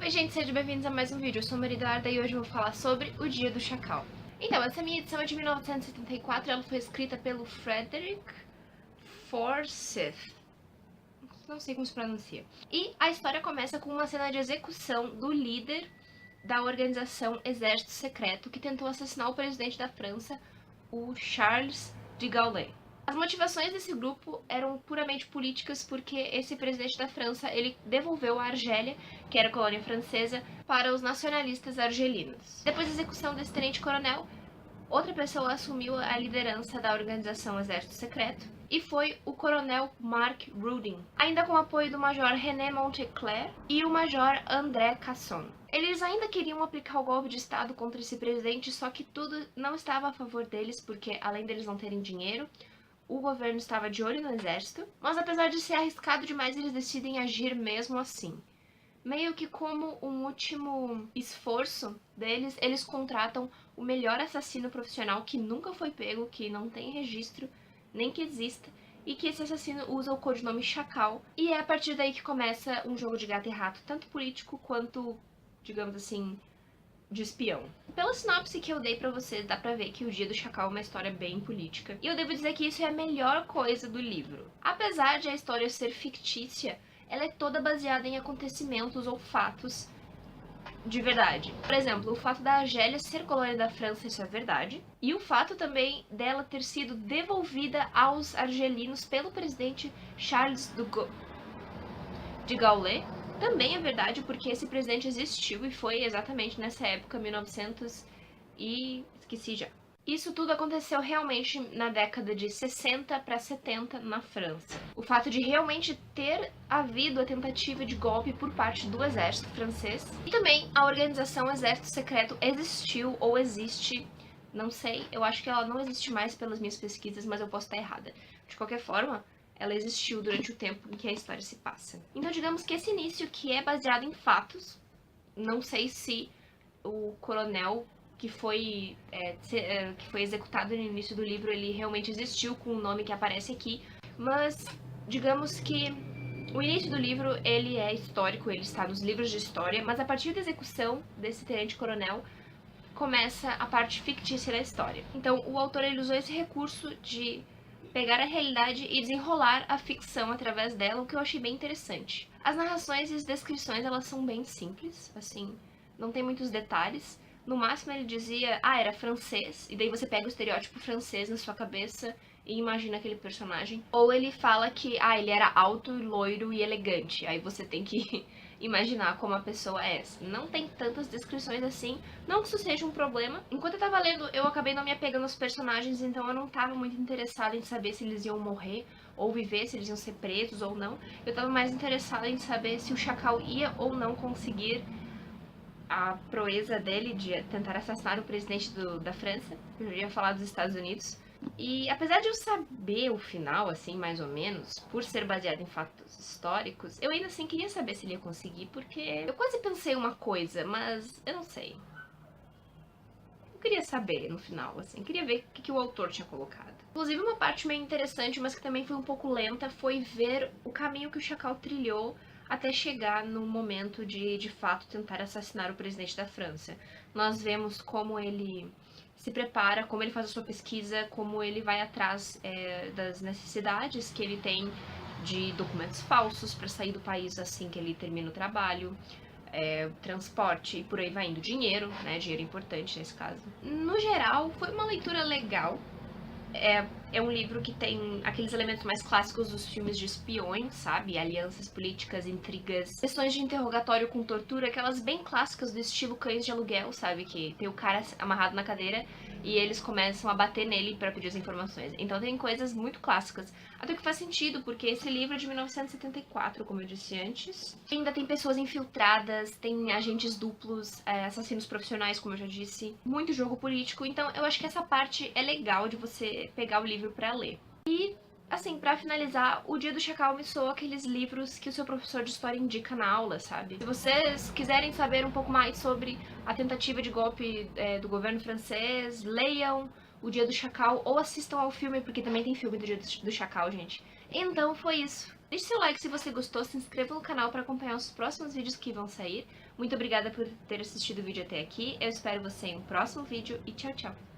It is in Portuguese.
Oi gente, sejam bem-vindos a mais um vídeo. Eu sou a Maridarda e hoje eu vou falar sobre o Dia do Chacal. Então, essa minha edição é de 1974, ela foi escrita pelo Frederick Forsyth. Não sei como se pronuncia. E a história começa com uma cena de execução do líder da organização Exército Secreto que tentou assassinar o presidente da França, o Charles de Gaulle. As motivações desse grupo eram puramente políticas porque esse presidente da França, ele devolveu a Argélia, que era colônia francesa, para os nacionalistas argelinos. Depois da execução desse tenente-coronel, outra pessoa assumiu a liderança da organização Exército Secreto, e foi o coronel Marc Rudin, ainda com o apoio do major René Monteclair e o major André Casson. Eles ainda queriam aplicar o golpe de estado contra esse presidente, só que tudo não estava a favor deles, porque além deles não terem dinheiro, o governo estava de olho no exército, mas apesar de ser arriscado demais, eles decidem agir mesmo assim. Meio que como um último esforço deles, eles contratam o melhor assassino profissional que nunca foi pego, que não tem registro, nem que exista, e que esse assassino usa o codinome Chacal, e é a partir daí que começa um jogo de gato e rato, tanto político quanto, digamos assim, de espião. Pela sinopse que eu dei pra vocês, dá pra ver que o Dia do Chacal é uma história bem política. E eu devo dizer que isso é a melhor coisa do livro. Apesar de a história ser fictícia, ela é toda baseada em acontecimentos ou fatos de verdade. Por exemplo, o fato da Argélia ser colônia da França, isso é verdade. E o fato também dela ter sido devolvida aos argelinos pelo presidente Charles de Gaulle, também é verdade, porque esse presidente existiu e foi exatamente nessa época, 1900 e... esqueci já. Isso tudo aconteceu realmente na década de 60 para 70 na França. O fato de realmente ter havido a tentativa de golpe por parte do exército francês. E também a organização Exército Secreto existiu ou existe, não sei, eu acho que ela não existe mais pelas minhas pesquisas, mas eu posso estar errada. De qualquer forma, ela existiu durante o tempo em que a história se passa. Então digamos que esse início, que é baseado em fatos, não sei se o coronel que foi executado no início do livro, ele realmente existiu com o nome que aparece aqui, mas digamos que o início do livro, ele é histórico, ele está nos livros de história, mas a partir da execução desse tenente-coronel, começa a parte fictícia da história. Então o autor, ele usou esse recurso de pegar a realidade e desenrolar a ficção através dela, o que eu achei bem interessante. As narrações e as descrições, elas são bem simples, assim, não tem muitos detalhes. No máximo ele dizia, era francês, e daí você pega o estereótipo francês na sua cabeça e imagina aquele personagem. Ou ele fala que, ele era alto, loiro e elegante, aí você tem que imaginar como a pessoa é essa. Não tem tantas descrições assim, não que isso seja um problema. Enquanto eu tava lendo, eu acabei não me apegando aos personagens, então eu não tava muito interessada em saber se eles iam morrer ou viver, se eles iam ser presos ou não. Eu tava mais interessada em saber se o Chacal ia ou não conseguir a proeza dele de tentar assassinar o presidente da França, eu já ia falar dos Estados Unidos. E apesar de eu saber o final, assim, mais ou menos, por ser baseado em fatos históricos, eu ainda assim queria saber se ele ia conseguir, porque eu quase pensei uma coisa, mas eu não sei. Eu queria saber no final, assim, queria ver o que o autor tinha colocado. Inclusive, uma parte meio interessante, mas que também foi um pouco lenta, foi ver o caminho que o Chacal trilhou até chegar no momento de fato, tentar assassinar o presidente da França. Nós vemos como ele se prepara, como ele faz a sua pesquisa, como ele vai atrás das necessidades que ele tem de documentos falsos para sair do país assim que ele termina o trabalho, transporte e por aí vai indo. Dinheiro, né? Dinheiro importante nesse caso. No geral, foi uma leitura legal. É um livro que tem aqueles elementos mais clássicos dos filmes de espiões, sabe? Alianças políticas, intrigas, sessões de interrogatório com tortura, aquelas bem clássicas do estilo Cães de Aluguel, sabe? Que tem o cara amarrado na cadeira e eles começam a bater nele para pedir as informações. Então tem coisas muito clássicas. Até que faz sentido, porque esse livro é de 1974, como eu disse antes. Ainda tem pessoas infiltradas, tem agentes duplos, assassinos profissionais, como eu já disse. Muito jogo político, então eu acho que essa parte é legal de você pegar o livro pra ler. E, assim, pra finalizar, o Dia do Chacal me soa aqueles livros que o seu professor de história indica na aula, sabe? Se vocês quiserem saber um pouco mais sobre a tentativa de golpe do governo francês, leiam o Dia do Chacal ou assistam ao filme, porque também tem filme do Dia do Chacal, gente. Então foi isso. Deixe seu like se você gostou, se inscreva no canal para acompanhar os próximos vídeos que vão sair. Muito obrigada por ter assistido o vídeo até aqui, eu espero você em um próximo vídeo e tchau, tchau!